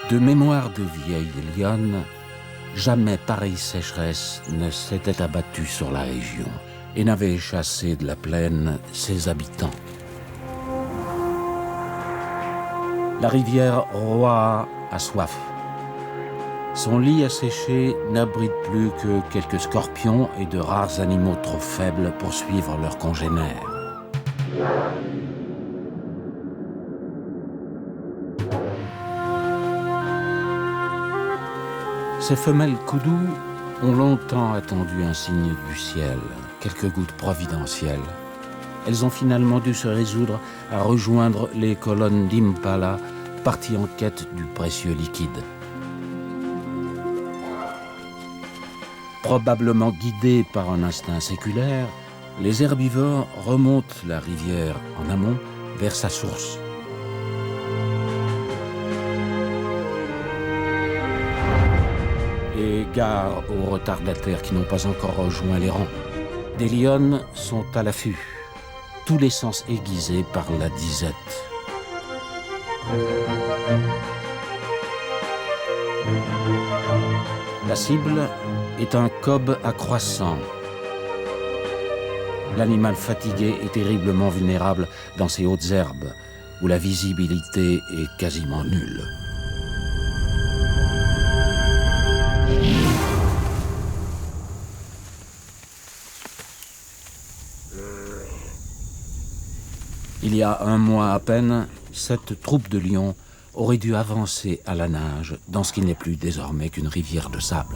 De mémoire de vieille lionne, jamais pareille sécheresse ne s'était abattue sur la région et n'avait chassé de la plaine ses habitants. La rivière Roa a soif. Son lit asséché n'abrite plus que quelques scorpions et de rares animaux trop faibles pour suivre leurs congénères. Ces femelles koudous ont longtemps attendu un signe du ciel, quelques gouttes providentielles. Elles ont finalement dû se résoudre à rejoindre les colonnes d'Impala, parties en quête du précieux liquide. Probablement guidés par un instinct séculaire, les herbivores remontent la rivière en amont vers sa source. Et gare aux retardataires qui n'ont pas encore rejoint les rangs. Des lionnes sont à l'affût, tous les sens aiguisés par la disette. La cible est un cob à croissant. L'animal fatigué est terriblement vulnérable dans ces hautes herbes où la visibilité est quasiment nulle. Il y a un mois à peine, cette troupe de lions aurait dû avancer à la nage dans ce qui n'est plus désormais qu'une rivière de sable.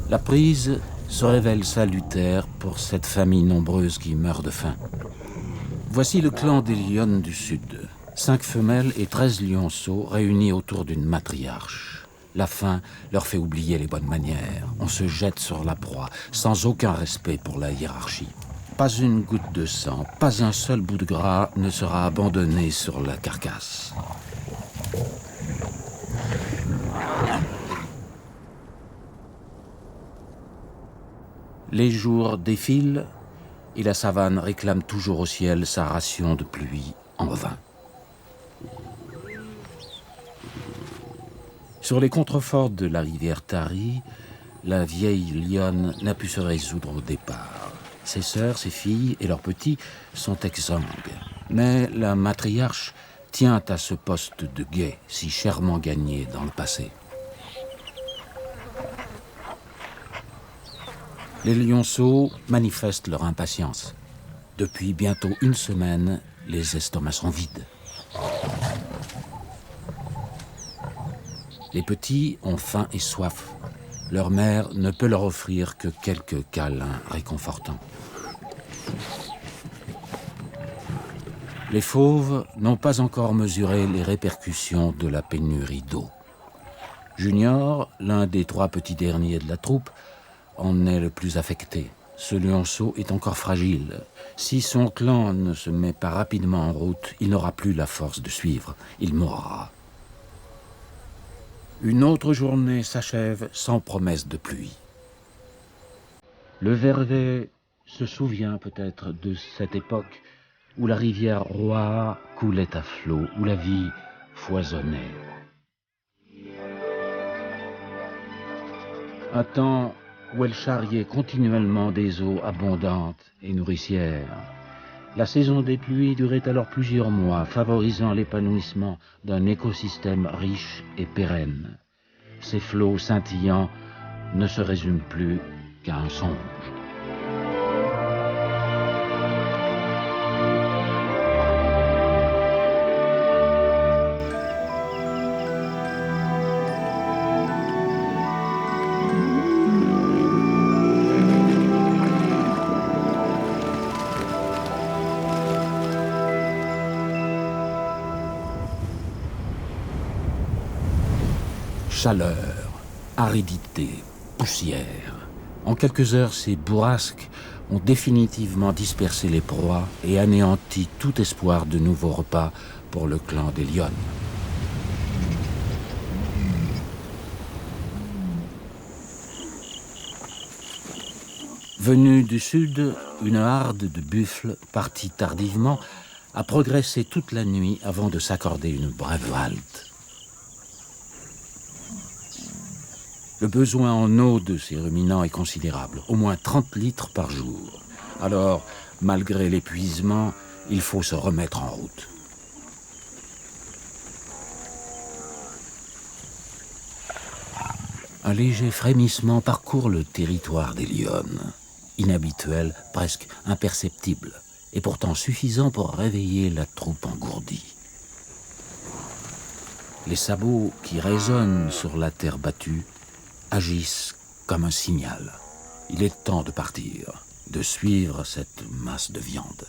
La prise se révèle salutaire pour cette famille nombreuse qui meurt de faim. Voici le clan des lionnes du Sud. 5 femelles et 13 lionceaux réunis autour d'une matriarche. La faim leur fait oublier les bonnes manières. On se jette sur la proie, sans aucun respect pour la hiérarchie. Pas une goutte de sang, pas un seul bout de gras ne sera abandonné sur la carcasse. Les jours défilent et la savane réclame toujours au ciel sa ration de pluie en vain. Sur les contreforts de la rivière Tari, la vieille lionne n'a pu se résoudre au départ. Ses sœurs, ses filles et leurs petits sont exsangues. Mais la matriarche tient à ce poste de guet si chèrement gagné dans le passé. Les lionceaux manifestent leur impatience. Depuis bientôt une semaine, les estomacs sont vides. Les petits ont faim et soif. Leur mère ne peut leur offrir que quelques câlins réconfortants. Les fauves n'ont pas encore mesuré les répercussions de la pénurie d'eau. Junior, l'un des 3 petits derniers de la troupe, en est le plus affecté. Ce lionceau est encore fragile. Si son clan ne se met pas rapidement en route, il n'aura plus la force de suivre. Il mourra. Une autre journée s'achève sans promesse de pluie. Le Vervet se souvient peut-être de cette époque où la rivière Roa coulait à flot, où la vie foisonnait. Un temps où elle charriait continuellement des eaux abondantes et nourricières. La saison des pluies durait alors plusieurs mois, favorisant l'épanouissement d'un écosystème riche et pérenne. Ces flots scintillants ne se résument plus qu'à un songe. Chaleur, aridité, poussière. En quelques heures, ces bourrasques ont définitivement dispersé les proies et anéanti tout espoir de nouveaux repas pour le clan des lionnes. Venue du sud, une harde de buffles, partie tardivement, à progresser toute la nuit avant de s'accorder une brève halte. Le besoin en eau de ces ruminants est considérable, au moins 30 litres par jour. Alors, malgré l'épuisement, il faut se remettre en route. Un léger frémissement parcourt le territoire des lionnes, inhabituel, presque imperceptible, et pourtant suffisant pour réveiller la troupe engourdie. Les sabots qui résonnent sur la terre battue agissent comme un signal. Il est temps de partir, de suivre cette masse de viande.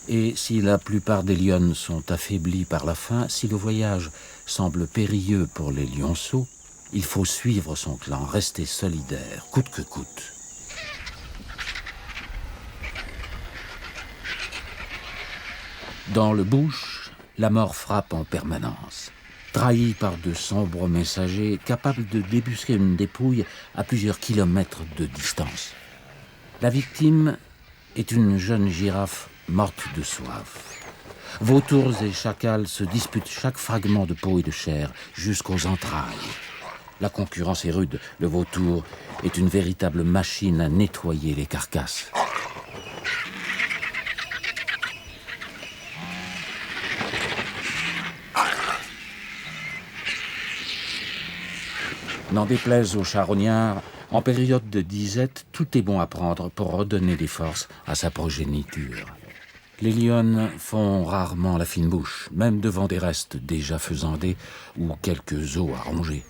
Et si la plupart des lionnes sont affaiblies par la faim, si le voyage semble périlleux pour les lionceaux, il faut suivre son clan, rester solidaire, coûte que coûte. Dans le bush, la mort frappe en permanence. Trahi par de sombres messagers, capables de débusquer une dépouille à plusieurs kilomètres de distance. La victime est une jeune girafe morte de soif. Vautours et chacals se disputent chaque fragment de peau et de chair jusqu'aux entrailles. La concurrence est rude. Le vautour est une véritable machine à nettoyer les carcasses. N'en déplaise aux charognards, en période de disette, tout est bon à prendre pour redonner des forces à sa progéniture. Les lionnes font rarement la fine bouche, même devant des restes déjà faisandés ou quelques os à ronger.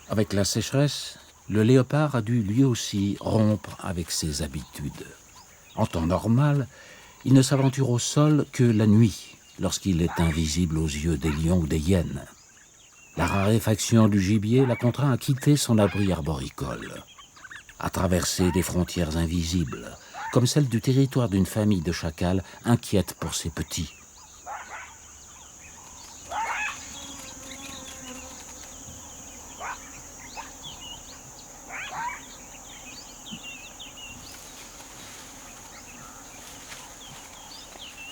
Avec la sécheresse, le léopard a dû lui aussi rompre avec ses habitudes. En temps normal, il ne s'aventure au sol que la nuit, lorsqu'il est invisible aux yeux des lions ou des hyènes. La raréfaction du gibier l'a contraint à quitter son abri arboricole, à traverser des frontières invisibles, comme celle du territoire d'une famille de chacals inquiète pour ses petits.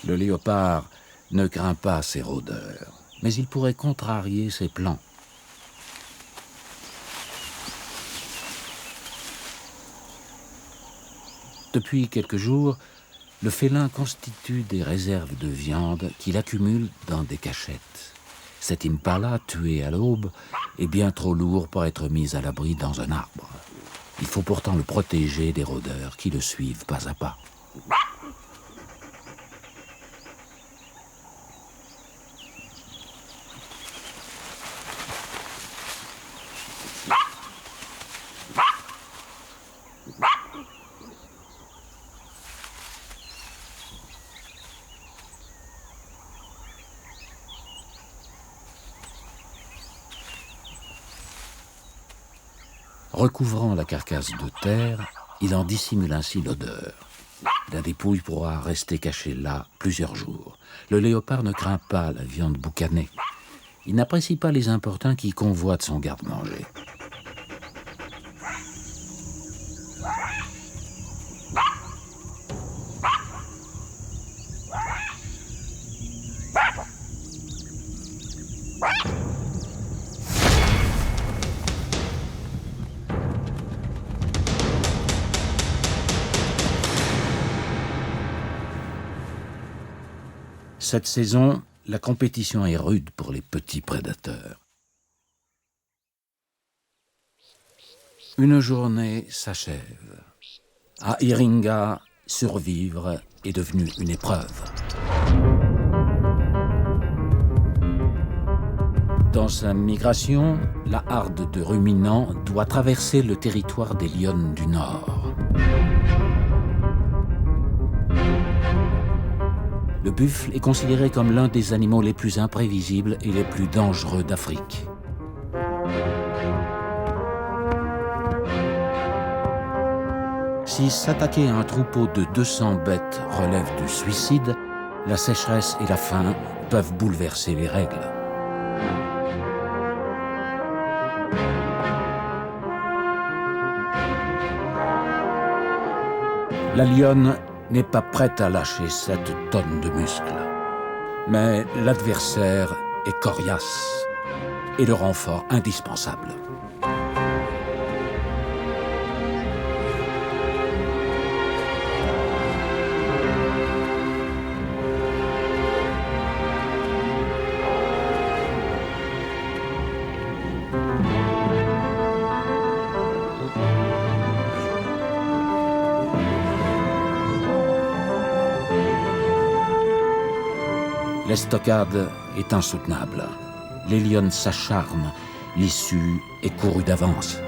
Le léopard ne craint pas ses rôdeurs, mais il pourrait contrarier ses plans. Depuis quelques jours, le félin constitue des réserves de viande qu'il accumule dans des cachettes. Cet impala, tué à l'aube, est bien trop lourd pour être mis à l'abri dans un arbre. Il faut pourtant le protéger des rôdeurs qui le suivent pas à pas. Recouvrant la carcasse de terre, il en dissimule ainsi l'odeur. La dépouille pourra rester cachée là plusieurs jours. Le léopard ne craint pas la viande boucanée. Il n'apprécie pas les importuns qui convoitent son garde-manger. Cette saison, la compétition est rude pour les petits prédateurs. Une journée s'achève. À Iringa, survivre est devenu une épreuve. Dans sa migration, la harde de ruminants doit traverser le territoire des lionnes du Nord. Le buffle est considéré comme l'un des animaux les plus imprévisibles et les plus dangereux d'Afrique. Si s'attaquer à un troupeau de 200 bêtes relève du suicide, la sécheresse et la faim peuvent bouleverser les règles. La lionne n'est pas prête à lâcher 7 tonnes de muscles. Mais l'adversaire est coriace et le renfort indispensable. L'estocade est insoutenable. Les lionnes s'acharnent, l'issue est courue d'avance.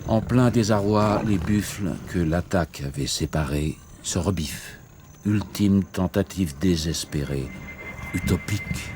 En plein désarroi, les buffles que l'attaque avait séparés se rebiffent. Ultime tentative désespérée, utopique.